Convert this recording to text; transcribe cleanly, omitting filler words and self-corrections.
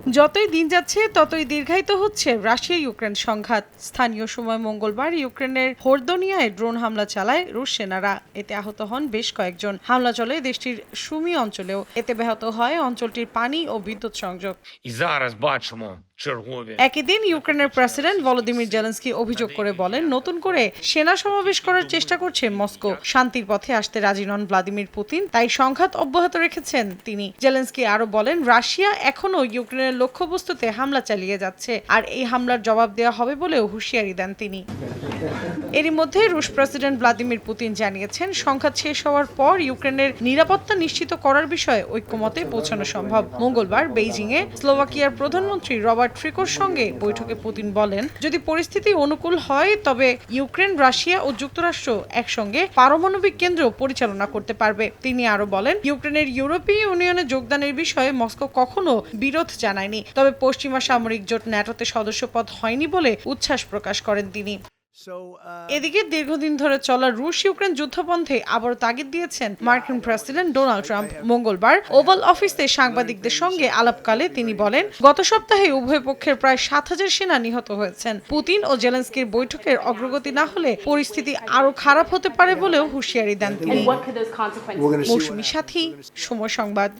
যতই দিন যাচ্ছে ততই দীর্ঘায়িত হচ্ছে রাশিয়া ইউক্রেন সংঘাত। স্থানীয় সময় মঙ্গলবার ইউক্রেনের হোরদোনিয়ায় ড্রোন হামলা চালায় রুশ সেনারা। এতে আহত হন বেশ কয়েকজন। হামলা চলে দেশটির সুমি অঞ্চলেও। এতে ব্যাহত হয় অঞ্চলটির পানি ও বিদ্যুৎ সংযোগ। একই দিন ইউক্রেনের প্রেসিডেন্ট ভলোদিমির জেলেনস্কি অভিযোগ করে বলেন, নতুন করে সেনা সমাবেশ করার চেষ্টা করছে মস্কো। শান্তির পথে আসতে রাজি নন ভ্লাদিমির পুতিন, তাই সংঘাত অব্যাহত রেখেছেন তিনি। জেলেনস্কি আরো বলেন, রাশিয়া এখনো ইউক্রেনের লক্ষ্যবস্তুতে হামলা চালিয়ে যাচ্ছে, আর এই হামলার জবাব দেওয়া হবে বলেও হুঁশিয়ারি দেন তিনি। এরই মধ্যে রুশ প্রেসিডেন্ট ভ্লাদিমির পুতিন জানিয়েছেন, সংঘাত শেষ হওয়ার পর ইউক্রেনের নিরাপত্তা নিশ্চিত করার বিষয়ে ঐক্যমতে পৌঁছানো সম্ভব। মঙ্গলবার বেইজিংয়ে স্লোভাকিয়ার প্রধানমন্ত্রী রবার্ট ফিকোর সঙ্গে বৈঠকে পুতিন বলেন, যদি পরিস্থিতি অনুকূল হয় তবে ইউক্রেন, রাশিয়া ও যুক্তরাষ্ট্র একসঙ্গে পারমাণবিক কেন্দ্র পরিচালনা করতে পারবে। তিনি আরো বলেন, ইউক্রেনের ইউরোপীয় ইউনিয়নে যোগদানের বিষয়ে মস্কো কখনো বিরোধ জানায়নি, তবে পশ্চিমা সামরিক জোট ন্যাটোতে সদস্যপদ হয়নি বলে উচ্ছ্বাস প্রকাশ করেন তিনি। এদিকে দীর্ঘদিন ধরে চলা রুশ ইউক্রেন যুদ্ধবন্ধে আবারও তাগিদ দিয়েছেন মার্কিন প্রেসিডেন্ট ডোনাল্ড ট্রাম্প। মঙ্গলবার ওভাল অফিসে সাংবাদিকদের সঙ্গে আলাপকালে তিনি বলেন, গত সপ্তাহে উভয় পক্ষের প্রায় 7,000 সেনা নিহত হয়েছেন। পুতিন ও জেলেনস্কির বৈঠকের অগ্রগতি না হলে পরিস্থিতি আরও খারাপ হতে পারে বলেও হুঁশিয়ারি দেন তিনি। মৌসুমী সাথী, সময় সংবাদ।